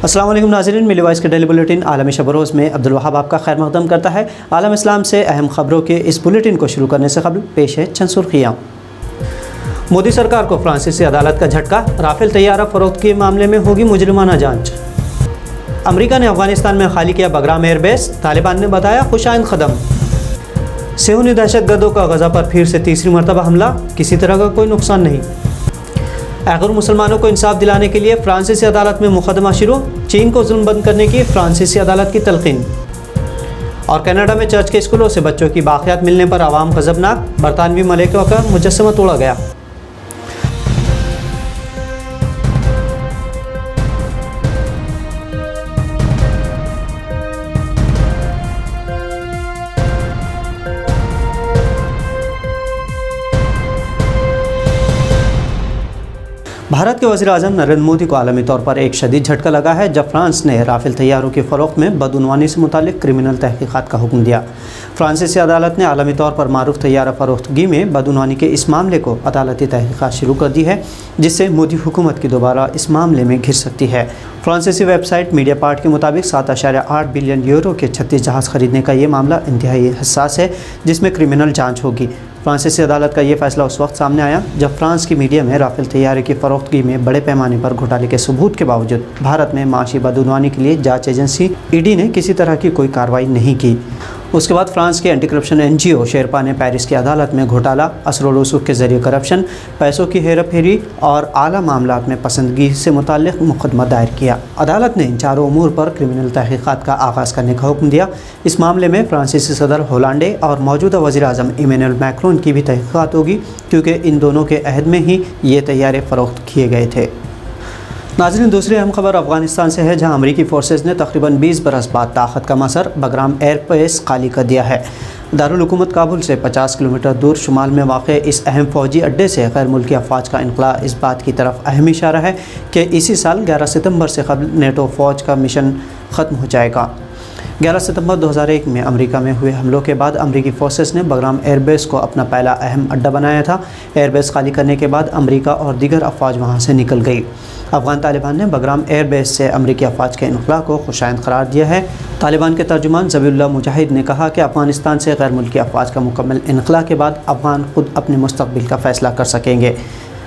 السلام علیکم ناظرین، ملی وائس کے ڈیلی بلیٹن عالمی شب و روز میں عبدالوہاب آپ کا خیر مقدم کرتا ہے۔ عالم اسلام سے اہم خبروں کے اس بلیٹن کو شروع کرنے سے قبل پیش ہے چند سرخیاں۔ مودی سرکار کو فرانسیسی عدالت کا جھٹکا، رافیل طیارہ فروخت کے معاملے میں ہوگی مجرمانہ جانچ۔ امریکہ نے افغانستان میں خالی کیا بگرام ایئر بیس، طالبان نے بتایا خوش آئند قدم۔ صہیونی دہشت گردوں کا غزہ پر پھر سے تیسری مرتبہ حملہ، کسی طرح کا کوئی نقصان نہیں۔ غیر مسلمانوں کو انصاف دلانے کے لیے فرانسیسی عدالت میں مقدمہ شروع، چین کو ظلم بند کرنے کی فرانسیسی عدالت کی تلقین۔ اور کینیڈا میں چرچ کے اسکولوں سے بچوں کی باقیات ملنے پر عوام غضبناک، برطانوی ملکہ کا مجسمہ توڑا گیا۔ بھارت کے وزیر اعظم نریندر مودی کو عالمی طور پر ایک شدید جھٹکا لگا ہے جب فرانس نے رافیل طیاروں کی فروخت میں بدعنوانی سے متعلق کرمنل تحقیقات کا حکم دیا۔ فرانسیسی عدالت نے عالمی طور پر معروف طیارہ فروختگی میں بدعنوانی کے اس معاملے کو عدالتی تحقیقات شروع کر دی ہے، جس سے مودی حکومت کی دوبارہ اس معاملے میں گھر سکتی ہے۔ فرانسیسی ویب سائٹ میڈیا پارٹ کے مطابق 7.8 بلین یورو کے 36 جہاز خریدنے کا یہ معاملہ انتہائی حساس ہے، جس میں کرمنل جانچ ہوگی۔ فرانسیسی عدالت کا یہ فیصلہ اس وقت سامنے آیا جب فرانس کی میڈیا میں رافیل طیارے کی فروختگی میں بڑے پیمانے پر گھوٹالے کے ثبوت کے باوجود بھارت میں معاشی بدعنوانی کے لیے جانچ ایجنسی ED نے کسی طرح کی کوئی کارروائی نہیں کی۔ اس کے بعد فرانس کے اینٹی کرپشن NGO شیرپا نے پیرس کی عدالت میں گھوٹالہ، اثر و رسوخ کے ذریعے کرپشن، پیسوں کی ہیرا پھیری اور اعلیٰ معاملات میں پسندگی سے متعلق مقدمہ دائر کیا۔ عدالت نے ان چاروں امور پر کرمنل تحقیقات کا آغاز کرنے کا حکم دیا۔ اس معاملے میں فرانسیسی صدر ہولانڈے اور موجودہ وزیر اعظم ایمینوئل میکرون کی بھی تحقیقات ہوگی، کیونکہ ان دونوں کے عہد میں ہی یہ طیارے فروخت کیے گئے تھے۔ ناظرین، دوسری اہم خبر افغانستان سے ہے، جہاں امریکی فورسز نے تقریباً 20 برس بعد طاقت کا مظہر بگرام ایئر بیس خالی کر دیا ہے۔ دارالحکومت کابل سے 50 کلومیٹر دور شمال میں واقع اس اہم فوجی اڈے سے غیر ملکی افواج کا انخلاء اس بات کی طرف اہم اشارہ ہے کہ اسی سال 11 ستمبر سے قبل نیٹو فوج کا مشن ختم ہو جائے گا۔ 11 ستمبر 2001 میں امریکہ میں ہوئے حملوں کے بعد امریکی فورسز نے بگرام ایئر بیس کو اپنا پہلا اہم اڈہ بنایا تھا۔ ایئر بیس خالی کرنے کے بعد امریکہ اور دیگر افواج وہاں سے نکل گئی۔ افغان طالبان نے بگرام ایئر بیس سے امریکی افواج کے انخلاء کو خوشائند قرار دیا ہے۔ طالبان کے ترجمان ذبیح اللہ مجاہد نے کہا کہ افغانستان سے غیر ملکی افواج کا مکمل انخلاء کے بعد افغان خود اپنے مستقبل کا فیصلہ کر سکیں گے۔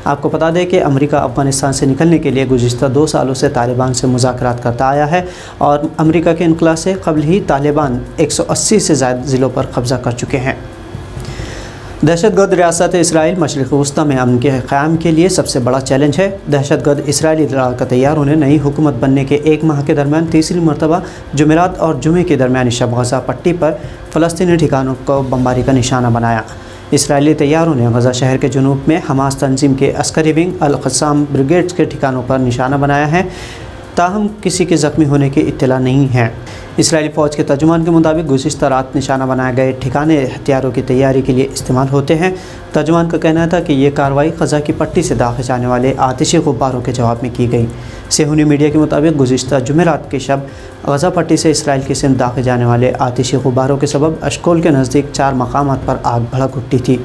آپ کو بتا دیں کہ امریکہ افغانستان سے نکلنے کے لیے گزشتہ 2 سالوں سے طالبان سے مذاکرات کرتا آیا ہے، اور امریکہ کے انخلاء سے قبل ہی طالبان 180 سے زائد ضلعوں پر قبضہ کر چکے ہیں۔ دہشت گرد ریاست اسرائیل مشرق وسطی میں امن کے قیام کے لیے سب سے بڑا چیلنج ہے۔ دہشت گرد اسرائیلی لڑاکا طیاروں نے نئی حکومت بننے کے 1 ماہ کے درمیان تیسری مرتبہ جمعرات اور جمعے کے درمیانی شب غزہ پٹی پر فلسطینی ٹھکانوں کو بمباری کا نشانہ بنایا۔ اسرائیلی طیاروں نے غزہ شہر کے جنوب میں حماس تنظیم کے عسکری ونگ القسام بریگیڈز کے ٹھکانوں پر نشانہ بنایا ہے، تاہم کسی کے زخمی ہونے کی اطلاع نہیں ہے۔ اسرائیلی فوج کے ترجمان کے مطابق گزشتہ رات نشانہ بنائے گئے ٹھکانے ہتھیاروں کی تیاری کے لیے استعمال ہوتے ہیں۔ ترجمان کا کہنا تھا کہ یہ کارروائی غزہ کی پٹی سے داخل جانے والے آتشی غباروں کے جواب میں کی گئی۔ صہیونی میڈیا کے مطابق گزشتہ جمعرات کی شب غزہ پٹی سے اسرائیل کی سمت داخل جانے والے آتشی غباروں کے سبب اشکول کے نزدیک 4 مقامات پر آگ بھڑک اٹھی تھی۔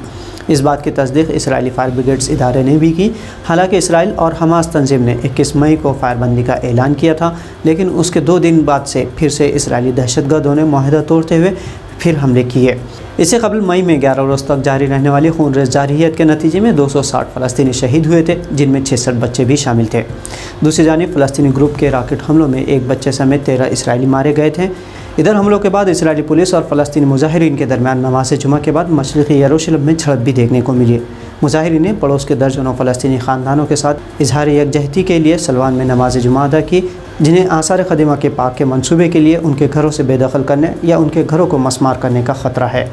اس بات کی تصدیق اسرائیلی فائر بریگیڈز ادارے نے بھی کی۔ حالانکہ اسرائیل اور حماس تنظیم نے 21 مئی کو فائر بندی کا اعلان کیا تھا، لیکن اس کے 2 دن بعد سے پھر سے اسرائیلی دہشت گردوں نے معاہدہ توڑتے ہوئے پھر حملے کیے۔ اس سے قبل مئی میں 11 روز تک جاری رہنے والی خونریز جارحیت کے نتیجے میں 260 فلسطینی شہید ہوئے تھے، جن میں 66 بچے بھی شامل تھے۔ دوسری جانب فلسطینی گروپ کے راکٹ حملوں میں 1 بچے سمیت 13 اسرائیلی مارے گئے تھے۔ ادھر حملوں کے بعد اسرائیلی پولیس اور فلسطینی مظاہرین کے درمیان نماز جمعہ کے بعد مشرقی یروشلم میں جھڑپ بھی دیکھنے کو ملی۔ مظاہرین نے پڑوس کے درجنوں فلسطینی خاندانوں کے ساتھ اظہار یکجہتی کے لیے سلوان میں نماز جمعہ ادا کی، جنہیں آثار قدیمہ کے پاک کے منصوبے کے لیے ان کے گھروں سے بے دخل کرنے یا ان کے گھروں کو مسمار کرنے کا خطرہ ہے۔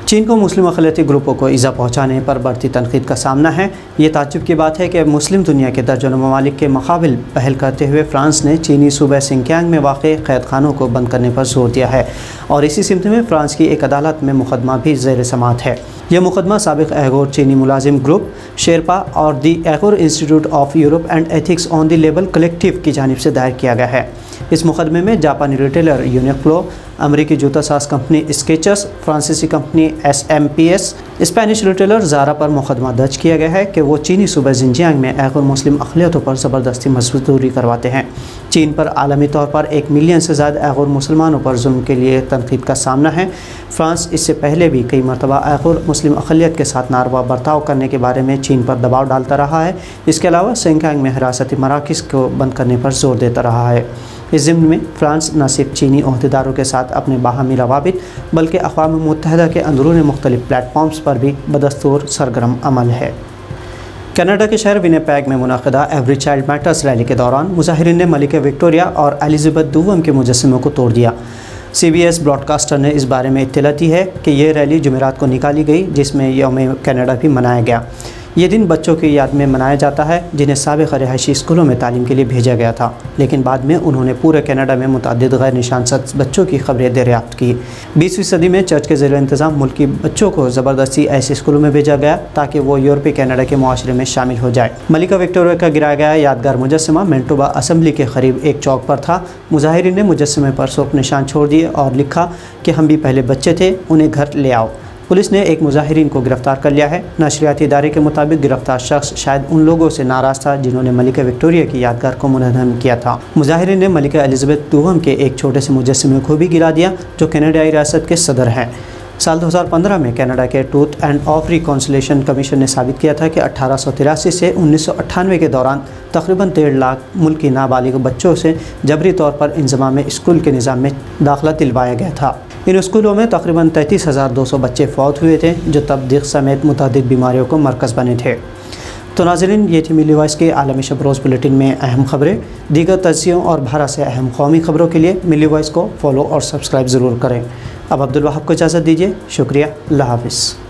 چین کو مسلم اقلیتی گروپوں کو ایذا پہنچانے پر بڑھتی تنقید کا سامنا ہے۔ یہ تعجب کی بات ہے کہ مسلم دنیا کے درجنوں ممالک کے مقابل پہل کرتے ہوئے فرانس نے چینی صوبہ سنکیانگ میں واقع قید خانوں کو بند کرنے پر زور دیا ہے، اور اسی سمت میں فرانس کی ایک عدالت میں مقدمہ بھی زیر سماعت ہے۔ یہ مقدمہ سابق ایغور چینی ملازم گروپ شیرپا اور the Uyghur institute of Europe and ethics on the label collective کی جانب سے دائر کیا گیا ہے۔ اس مقدمے میں جاپانی ریٹیلر یونیقلو، امریکی جوتا ساز کمپنی اسکیچرز، فرانسیسی کمپنی SMP/S، اسپینش ریٹیلر زارا پر مقدمہ درج کیا گیا ہے کہ وہ چینی صوبہ زنجیانگ میں غیر مسلم اقلیتوں پر زبردستی مزدوری کرواتے ہیں۔ چین پر عالمی طور پر 1 ملین سے زیادہ غیر مسلمانوں پر ظلم کے لیے تنقید کا سامنا ہے۔ فرانس اس سے پہلے بھی کئی مرتبہ غیر مسلم اقلیت کے ساتھ ناروا برتاؤ کرنے کے بارے میں چین پر دباؤ ڈالتا رہا ہے۔ اس کے علاوہ سنکیانگ میں حراستی مراکز کو بند کرنے پر زور دیتا رہا ہے۔ اس ضمن میں فرانس نہ صرف چینی عہدیداروں کے ساتھ اپنے باہمی روابط بلکہ اقوام متحدہ کے اندرون مختلف پلیٹ فارمز پر بھی بدستور سرگرم عمل ہے۔ کینیڈا کے شہر ونیپیگ میں منعقدہ ایوری چائلڈ میٹرز ریلی کے دوران مظاہرین نے ملکہ وکٹوریہ اور ایلزابتھ دوم کے مجسموں کو توڑ دیا۔ CBS براڈ کاسٹر نے اس بارے میں اطلاع دی ہے کہ یہ ریلی جمعرات کو نکالی گئی، جس میں یوم کینیڈا بھی منایا گیا۔ یہ دن بچوں کی یاد میں منایا جاتا ہے جنہیں سابق رہائشی اسکولوں میں تعلیم کے لیے بھیجا گیا تھا، لیکن بعد میں انہوں نے پورے کینیڈا میں متعدد غیر نشان زد بچوں کی خبریں دریافت کی۔ 20ویں صدی میں چرچ کے زیر انتظام ملکی بچوں کو زبردستی ایسے اسکولوں میں بھیجا گیا تاکہ وہ یورپی کینیڈا کے معاشرے میں شامل ہو جائے۔ ملکہ وکٹوریہ کا گرایا گیا یادگار مجسمہ مینٹوبا اسمبلی کے قریب ایک چوک پر تھا۔ مظاہرین نے مجسمے پر سوک نشان چھوڑ دیے اور لکھا کہ ہم بھی پہلے بچے تھے، انہیں گھر لے آؤ۔ پولیس نے ایک مظاہرین کو گرفتار کر لیا ہے۔ نشریاتی ادارے کے مطابق گرفتار شخص شاید ان لوگوں سے ناراض تھا جنہوں نے ملکہ وکٹوریہ کی یادگار کو منہدم کیا تھا۔ مظاہرین نے ملکہ ایلزابتھ دوم کے ایک چھوٹے سے مجسمے کو بھی گرا دیا جو کینیڈائی ریاست کے صدر ہیں۔ سال 2015 میں کینیڈا کے truth and of reconciliation commission نے ثابت کیا تھا کہ 1883 سے 1998 کے دوران تقریباً 1.5 لاکھ ملکی نابالغ بچوں سے جبری طور پر انضمام اسکول کے نظام میں داخلہ دلوایا گیا تھا۔ ان اسکولوں میں تقریباً 33,200 بچے فوت ہوئے تھے جو تبدیق سمیت متعدد بیماریوں کو مرکز بنے تھے۔ تو ناظرین، یہ تھی ملی وائس کے عالمی شب روز بلیٹن میں اہم خبریں۔ دیگر تجزیوں اور بھارت سے اہم قومی خبروں کے لیے ملی وائس کو فالو اور سبسکرائب ضرور کریں۔ اب عبدالوہاب کو اجازت دیجیے۔ شکریہ، اللہ حافظ۔